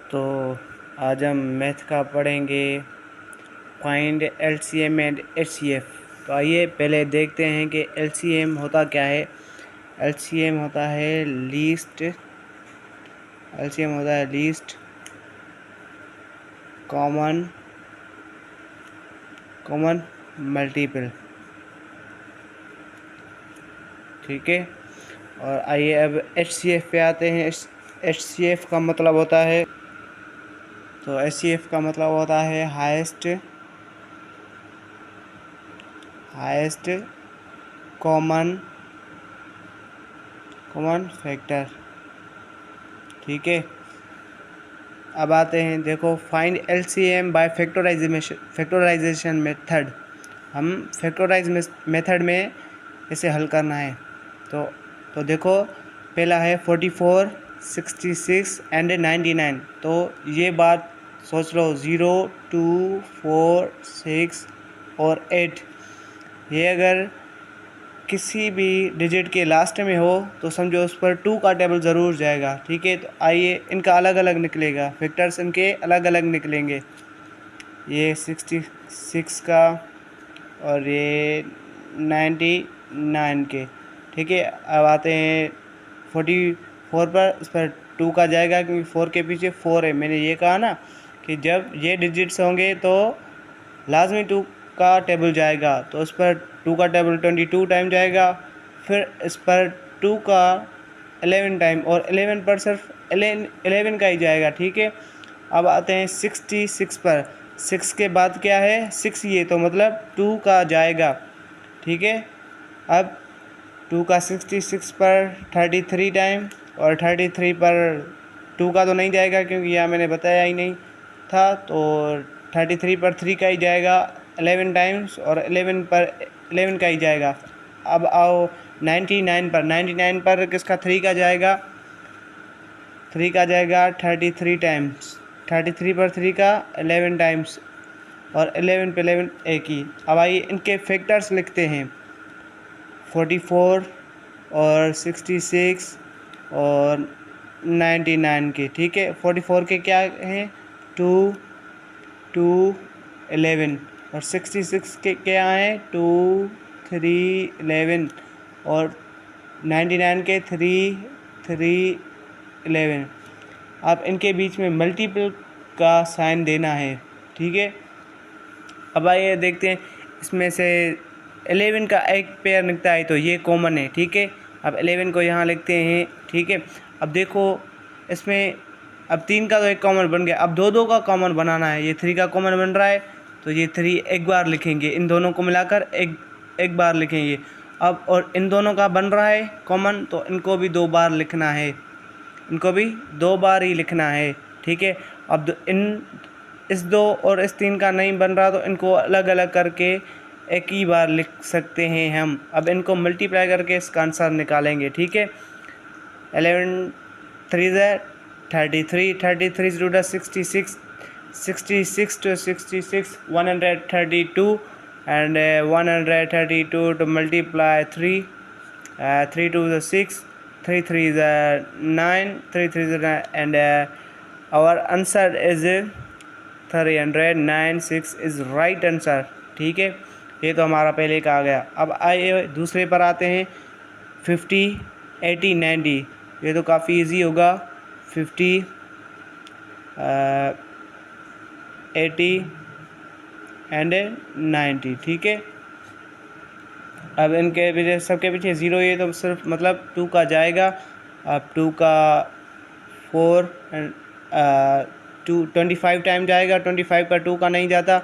तो आज हम मैथ का पढ़ेंगे फाइंड एलसीएम एंड एचसीएफ। तो आइए पहले देखते हैं कि एलसीएम होता क्या है। एलसीएम होता है लीस्ट कॉमन मल्टीपल। ठीक है, और आइए अब एचसीएफ पे आते हैं। एचसीएफ का मतलब होता है, तो एचसीएफ का मतलब होता है हाईएस्ट कॉमन फैक्टर। ठीक है, अब आते हैं, देखो find LCM by factorisation method. हम फैक्टराइज मेथड में इसे हल करना है। तो देखो, पहला है 44, 66 एंड 99। तो ये बात सोच लो, 0, 2, 4, 6 और 8, ये अगर किसी भी डिजिट के लास्ट में हो तो समझो उस पर 2 का टेबल ज़रूर जाएगा। ठीक है, तो आइए इनका अलग अलग निकलेगा, फैक्टर्स इनके अलग अलग निकलेंगे। ये 66 का और ये 99 के। ठीक है, अब आते हैं 44 पर, उस पर 2 का जाएगा क्योंकि 4 के पीछे 4 है। मैंने ये कहा ना कि जब ये डिजिट्स होंगे तो लाजमी 2 का टेबल जाएगा, तो उस पर 2 का टेबल 22 टाइम जाएगा। फिर इस पर 2 का 11 टाइम, और 11 पर सिर्फ 11 का ही जाएगा। ठीक है, अब आते हैं 66 पर। 6 के बाद क्या है, 6, ये तो मतलब 2 का जाएगा। ठीक है, अब 2 का 66 पर 33 टाइम, और 33 पर 2 का तो नहीं जाएगा क्योंकि यहाँ मैंने बताया ही नहीं था। तो 33 पर 3 का ही जाएगा 11 टाइम्स, और 11 पर 11 का ही जाएगा। अब आओ 99 पर किसका 3 का जाएगा, 3 का जाएगा 33 टाइम्स। 33 पर 3 का 11 टाइम्स, और 11 पे 11 एक ही। अब आइए इनके फैक्टर्स लिखते हैं, 44 और 66 और 99 के। ठीक है, 44 के क्या हैं, 2, 2, 11, और 66 के क्या हैं, 2, 3, 11, और 99 के 3, 3, 11। अब इनके बीच में मल्टीपल का साइन देना है। ठीक है, अब आइए देखते हैं, इसमें से 11 का एक पेयर निकलता है तो ये कॉमन है। ठीक है, अब 11 को यहाँ लिखते हैं। ठीक है, अब देखो इसमें अब 3 का तो एक कॉमन बन गया, अब 2 का कॉमन बनाना है। ये 3 का कॉमन बन रहा है तो ये 3 एक बार लिखेंगे, इन दोनों को मिलाकर एक बार लिखेंगे। अब और इन दोनों का बन रहा है कॉमन, तो इनको भी 2 बार लिखना है, इनको भी 2 बार ही लिखना है। ठीक है, अब इस 2 और इस 3 का नहीं बन रहा तो इनको अलग अलग करके एक ही बार लिख सकते हैं हम। अब इनको मल्टीप्लाई करके इसका आंसर निकालेंगे। ठीक है, 11 3 33, 33 to 66, 66 to 66, 132, and 132 to multiply 3, 3 to the 6, 3 3 is 9, 3 3 is 9, and our answer is 396 is right answer। ठीक है, ये तो हमारा पहले का आ गया। अब आइए दूसरे पर आते हैं, 50, 80, 90। ये तो काफ़ी इजी होगा, 50, 80 एंड 90। ठीक है, अब इनके पीछे सबके पीछे 0, ये तो सिर्फ मतलब 2 का जाएगा। अब 2 का 4 एंड 25 टाइम जाएगा, 25 का 2 का नहीं जाता,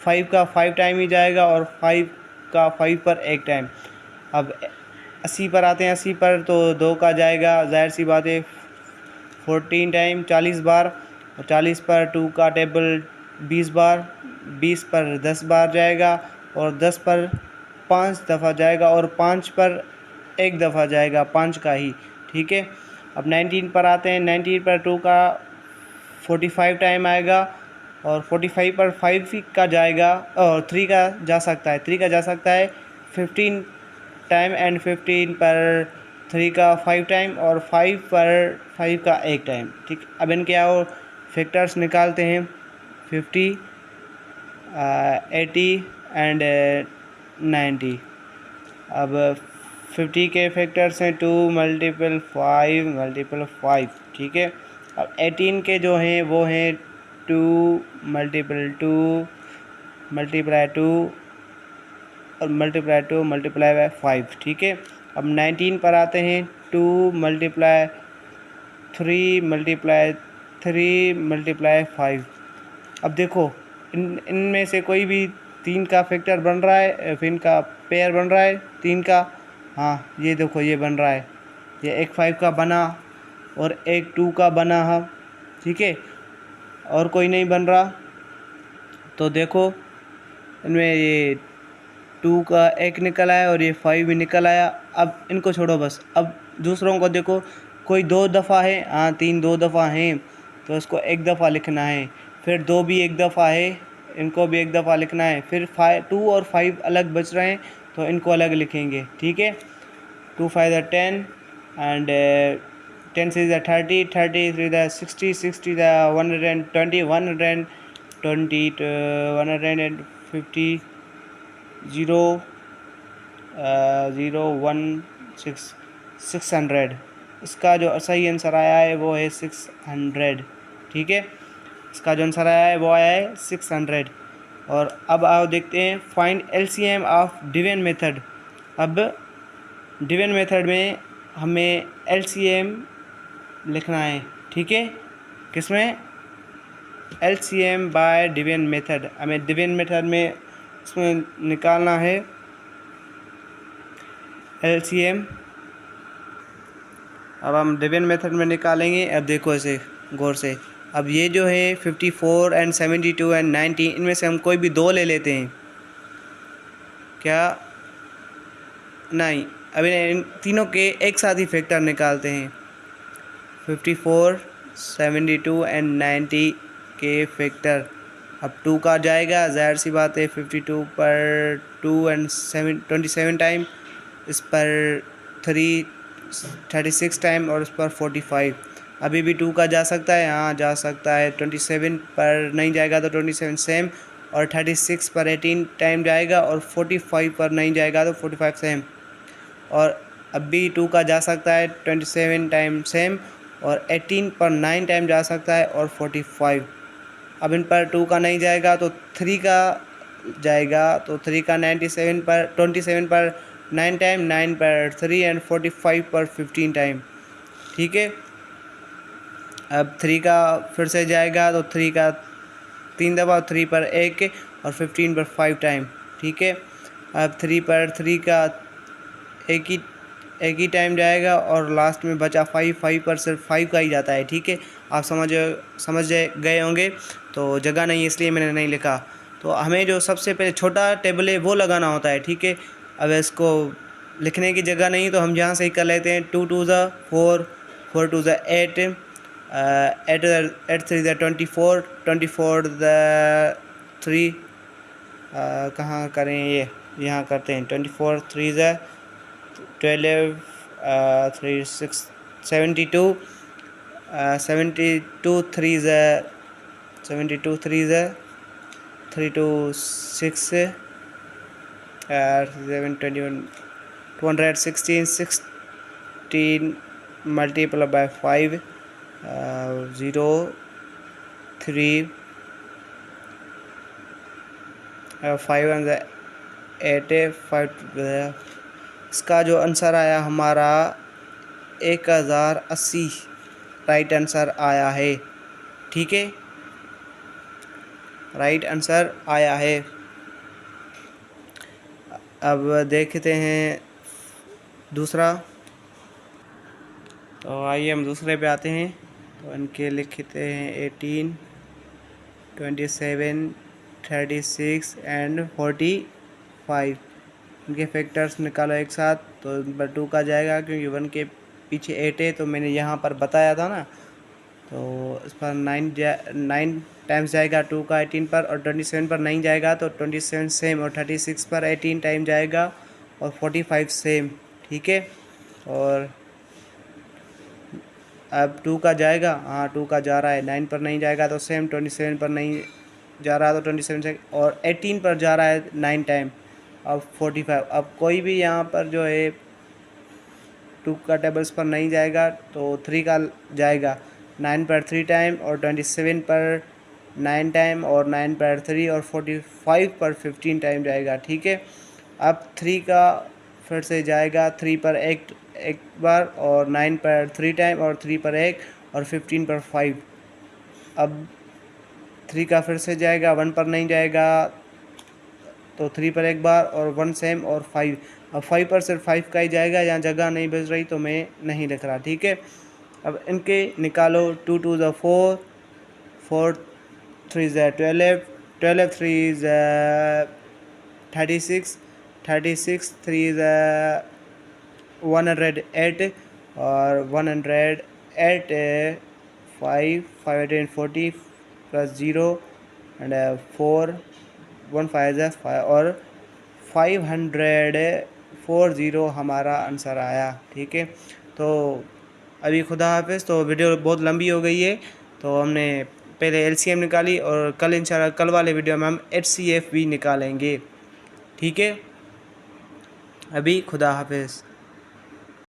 5 का 5 टाइम ही जाएगा, और 5 का 5 पर एक टाइम। अब 80 पर आते हैं, 80 पर तो 2 का जाएगा, जाहिर सी बात है, 14 टाइम 40 बार, और 40 पर 2 का टेबल 20 बार, 20 पर 10 बार जाएगा, और 10 पर 5 दफ़ा जाएगा, और 5 पर एक दफ़ा जाएगा, 5 का ही। ठीक है, अब 19 पर आते हैं, 19 पर 2 का 45 टाइम आएगा, और 45 पर 5 का जाएगा, और 3 का जा सकता है, 3 का जा सकता है 15 टाइम, एंड 15 पर 3 का 5 टाइम, और 5 पर 5 का एक टाइम। ठीक, अब इनके आओ फैक्टर्स निकालते हैं 50, 80 एंड 90। अब 50 के फैक्टर्स हैं 2 मल्टीपल 5 मल्टीपल 5, ठीक है। अब 18 के जो हैं वो हैं 2 मल्टीपल 2 मल्टीप्लाई 2 और मल्टीप्लाई 2 मल्टीप्लाई बाय 5, ठीक है। अब 19 पर आते हैं 2 मल्टीप्लाई 3 मल्टीप्लाई 3 मल्टीप्लाई 5। अब देखो इनमें से कोई भी 3 का फैक्टर बन रहा है, फिर इनका पेयर बन रहा है 3 का। हाँ ये देखो ये बन रहा है, ये एक 5 का बना और एक 2 का बना है, ठीक है। और कोई नहीं बन रहा तो देखो इनमें ये 2 का एक निकल आया और ये 5 भी निकल आया। अब इनको छोड़ो बस, अब दूसरों को देखो, कोई 2 दफ़ा है, हाँ 3 2 दफ़ा हैं तो इसको एक दफ़ा लिखना है। फिर 2 भी एक दफ़ा है, इनको भी एक दफ़ा लिखना है। फिर 2 और 5 अलग बच रहे हैं तो इनको अलग लिखेंगे, ठीक है। 2 5 the 10 and 10 6 the 30, 30 3 the 60, 60 the 120, 120 150, 0 0 1 6 600। इसका जो सही आंसर आया है वो है 600, ठीक है। इसका जो आंसर आया है वो आया है 600। और अब आओ देखते हैं find LCM of division method. अब डिवीजन मेथड में हमें एलसीएम लिखना है, ठीक है। किसमें? LCM by division method. हमें डिवीजन मेथड में इसमें निकालना है एलसीएम। अब हम डिवीजन मेथड में निकालेंगे। अब देखो इसे गौर से, अब ये जो है 54 एंड 72 एंड 90, इनमें से हम कोई भी 2 ले लेते हैं क्या? नहीं, अभी इन तीनों के एक साथ ही फैक्टर निकालते हैं। 54 72 एंड 90 के फैक्टर। अब 2 का जाएगा, ज़ाहिर सी बात है 52 पर 2 एंड 27 टाइम, इस पर 3 36 टाइम और उस पर 45। अभी भी 2 का जा सकता है, हाँ जा सकता है। 27 पर नहीं जाएगा तो 27 सेम, और 36 पर 18 टाइम जाएगा, और 45 पर नहीं जाएगा तो 45 सेम। और अब भी 2 का जा सकता है 27 टाइम सेम, और 18 पर 9 टाइम जा सकता है और 45। अब इन पर 2 का नहीं जाएगा तो 3 का जाएगा, तो 3 का 27 पर 9 टाइम, 9 पर 3 एंड 45 पर 15 टाइम, ठीक है। अब 3 का फिर से जाएगा तो 3 का 3 दफ़ा, 3 पर 1 और 15 पर 5 टाइम, ठीक है। अब 3 पर 3 का एक ही टाइम जाएगा, और लास्ट में बचा 5 पर सिर्फ 5 का ही जाता है, ठीक है। आप समझ गए होंगे। तो जगह नहीं इसलिए मैंने नहीं लिखा। तो हमें जो सबसे पहले छोटा टेबल है वो लगाना होता है, ठीक है। अब इसको लिखने की जगह नहीं तो हम यहाँ से ही कर लेते हैं। 2 2 ज़ा 4, 4 2 ज़ा 8, 8 3 ज़ा 24, 24 ज़ा 3, कहाँ करें ये, यहाँ करते हैं। 24 3 ज़ा 12, 3 6 72, 72 3 ज़ा 72 3 ज़ा 3 2 6, 7 21 216 16 multiplied by 5, 0 3 5 and 8 5। इसका जो आंसर आया हमारा 1080 राइट आंसर आया है, ठीक है। राइट आंसर आया है। अब देखते हैं दूसरा। तो आइए हम दूसरे पे आते हैं। तो इनके लिखते हैं 18 27 36 एंड 45। इनके फैक्टर्स निकालो एक साथ। तो इन पर 2 का जाएगा क्योंकि 1 के पीछे 8 है, तो मैंने यहाँ पर बताया था ना। तो इस पर 9 टाइम्स जाएगा 2 का 18 पर, और 27 पर नहीं जाएगा तो 27 सेम, और 36 पर 18 टाइम जाएगा और 45 सेम, ठीक है। और अब 2 का जाएगा, हाँ 2 का जा रहा है, 9 पर नहीं जाएगा तो सेम 27 पर नहीं जा रहा तो 27 से, और 18 पर जा रहा है 9 टाइम, अब 45। अब कोई भी यहाँ पर जो है 2 का टेबल्स पर नहीं जाएगा तो 3 का जाएगा, 9 पर 3 टाइम और 27 पर 9 टाइम और 9 पर 3 और 45 पर 15 टाइम जाएगा, ठीक है। अब 3 का फिर से जाएगा, 3 पर एक बार और 9 पर 3 टाइम और 3 पर 1 और 15 पर 5। अब 3 का फिर से जाएगा, 1 पर नहीं जाएगा तो 3 पर एक बार और 1 सेम और 5। अब 5 पर सिर्फ 5 का ही जाएगा, यहाँ जगह नहीं बच रही तो मैं नहीं लिख रहा, ठीक है। अब इनके निकालो, 2 2 ज़ा 4, 4 3 ज़ा 12, 12 3 ज़ा 36, 36 3 ज़ा 108 और 108 540 प्लस 0 एंड 4 1 5 और 540 हमारा आंसर आया, ठीक है। तो अभी खुदा हाफिज़। तो वीडियो बहुत लंबी हो गई है, तो हमने पहले एलसीएम निकाली और कल इंशाल्लाह कल वाले वीडियो में हम एचसीएफ भी निकालेंगे, ठीक है। अभी खुदा हाफिज़।